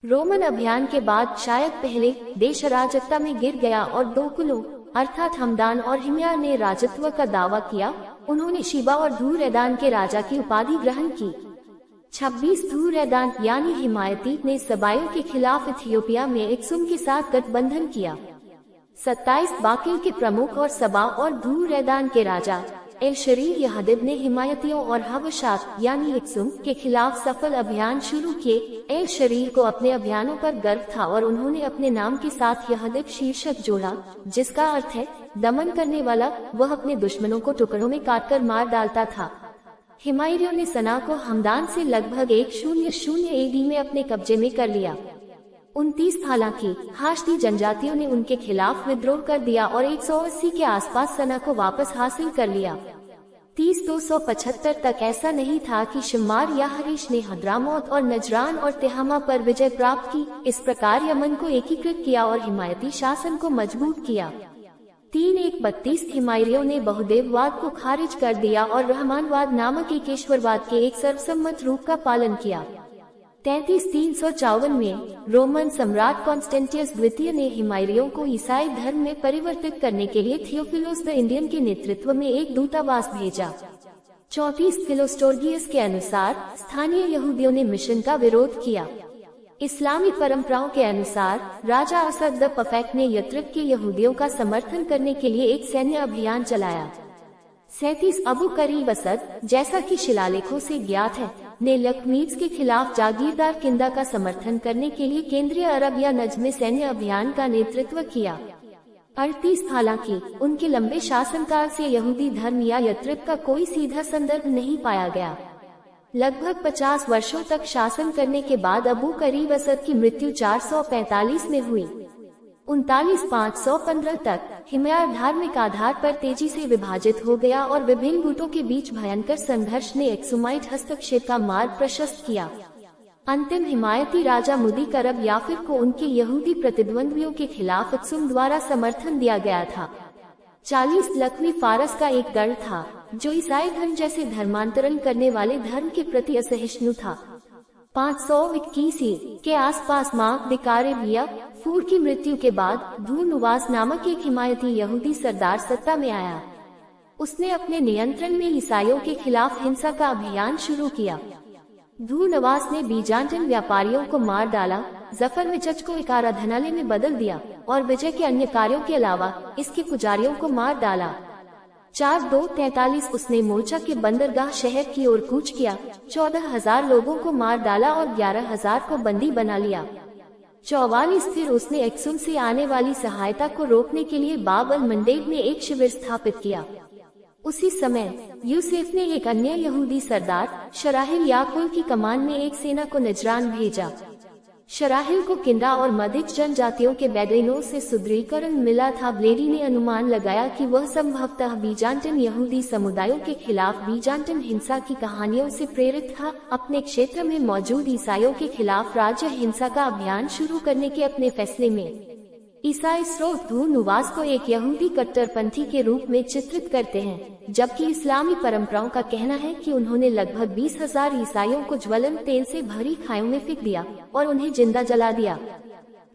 Roman अभियान के बाद शायद पहले देश अराजकता में गिर गया और दो कुलों अर्थात हमदान और हिमयार ने राजत्व का दावा किया। उन्होंने शिबा और धूरैदान के राजा की उपाधि ग्रहण की। 26 धूरैदान यानी हिमायती ने सबायों के खिलाफ इथियोपिया में एक्सुम के साथ गठबंधन किया। 27 बाकिल के प्रमुख और सबा और धूरैदान के राजा एल शरीर यहदिब ने हिमायतियों और हबशात यानी एक्सुम के खिलाफ सफल अभियान शुरू किए। एल शरीर को अपने अभियानों पर गर्व था और उन्होंने अपने नाम के साथ यहदिब शीर्षक जोड़ा, जिसका अर्थ है दमन करने वाला। वह अपने दुश्मनों को टुकड़ों में काटकर मार डालता था। हिमायरियों ने सना को हमदान से लगभग 100 AD में अपने कब्जे में कर लिया। 29 हालांकि हाशदी जनजातियों ने उनके खिलाफ विद्रोह कर दिया और 180 के आसपास सना को वापस हासिल कर लिया। 275 तक ऐसा नहीं था कि शिमार या हरीश ने हद्रामौत और नजरान और तिहामा पर विजय प्राप्त की। इस प्रकार यमन को एकीकृत किया और हिमायती शासन को मजबूत किया। 3132 हिमायरियों ने बहुदेववाद को खारिज कर दिया और रहमानवाद नामक एकेश्वरवाद के एक सर्वसम्मत रूप का पालन किया। 35354 में रोमन सम्राट कॉन्स्टेंटियस द्वितीय ने हिमायरियों को ईसाई धर्म में परिवर्तित करने के लिए थियोफिलोस द इंडियन के नेतृत्व में एक दूतावास भेजा। 34 फिलोस्टोर्गियस के अनुसार स्थानीय यहूदियों ने मिशन का विरोध किया। इस्लामी परंपराओं के अनुसार राजा असद द परफेक्ट ने यथ्रिब के यहूदियों का समर्थन करने के लिए एक सैन्य अभियान चलाया। 37 अबू करीब असद, जैसा कि शिलालेखों से ज्ञात है, ने लखमीद्स के खिलाफ जागीरदार किंदा का समर्थन करने के लिए केंद्रीय अरब या नज्द में सैन्य अभियान का नेतृत्व किया। 38 हालांकि उनके लंबे शासनकाल से यहूदी धर्म या यथ्रिब का कोई सीधा संदर्भ नहीं पाया गया। लगभग 50 वर्षों तक शासन करने के बाद अबू करीब असद की मृत्यु 445 में हुई। 39-515 तक हिमयार धार्मिक आधार पर तेजी से विभाजित हो गया और विभिन्न गुटों के बीच भयंकर संघर्ष ने एक्सुमाइट हस्तक्षेप का मार्ग प्रशस्त किया। अंतिम हिमायती राजा मुदी करब याफिर को उनके यहूदी प्रतिद्वंद्वियों के खिलाफ एक्सुम द्वारा समर्थन दिया गया था। 40 लखवी फारस का एक गढ़ था जो ईसाई धर्म जैसे धर्मांतरण करने वाले धर्म के प्रति असहिष्णु था। 521 के आसपास मार्क दिकारेबिया फूर की मृत्यु के बाद धूनुवास नामक एक हिमायती यहूदी सरदार सत्ता में आया। उसने अपने नियंत्रण में ईसाइयों के खिलाफ हिंसा का अभियान शुरू किया। धूनवास ने बीजांटिन व्यापारियों को मार डाला, जफर मिचच को एक आराधनालय में बदल दिया और विजय के अन्य कार्यों के अलावा इसके पुजारियों को मार डाला। 4243 उसने मोर्चा के बंदरगाह शहर की ओर कूच किया, 14,000 लोगों को मार डाला और 11,000 को बंदी बना लिया। 44 फिर उसने एक्सुम से आने वाली सहायता को रोकने के लिए बाब अल मंडेब में एक शिविर स्थापित किया। उसी समय यूसुफ ने एक अन्य यहूदी सरदार शराहिल याकुल की कमान में एक सेना को नजरान भेजा। शराहिल को किंदा और मदिच जनजातियों के बेदुइनों से सुदृढ़ीकरण मिला था। ब्लेडी ने अनुमान लगाया कि वह संभवतः बीजांटिन यहूदी समुदायों के खिलाफ बीजांटिन हिंसा की कहानियों से प्रेरित था। अपने क्षेत्र में मौजूद ईसाइयों के खिलाफ राज्य हिंसा का अभियान शुरू करने के अपने फैसले में ईसाई स्रोत धूनुवास को एक यहूदी कट्टरपंथी के रूप में चित्रित करते हैं, जबकि इस्लामी परंपराओं का कहना है कि उन्होंने लगभग 20,000 ईसाइयों को ज्वलन तेल से भरी खायों में फेंक दिया और उन्हें जिंदा जला दिया।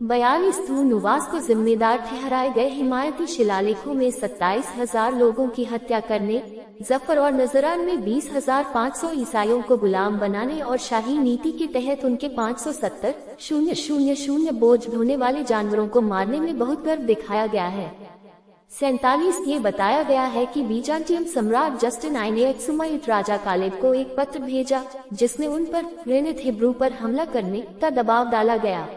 42 धूनुवास को जिम्मेदार ठहराए गए हिमायती शिलालेखों में 27,000 लोगों की हत्या करने, जफर और नजरान में 20,500 ईसाइयों को गुलाम बनाने और शाही नीति के तहत उनके 570,000 बोझ ढोने वाले जानवरों को मारने में बहुत गर्व दिखाया गया है। 47 ये बताया गया है कि बीजांटियम सम्राट जस्टिन I ने एक्सुमाइट राजा कालेब को एक पत्र भेजा जिसमें उन पर घृणित हिब्रू पर हमला करने का दबाव डाला गया।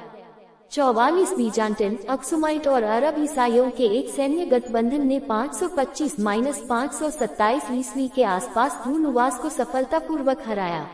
44 बीजांटिन, अक्सुमाइट और अरब ईसाइयों के एक सैन्य गठबंधन ने 525-527 ईस्वी के आसपास धूनुवास को सफलतापूर्वक हराया।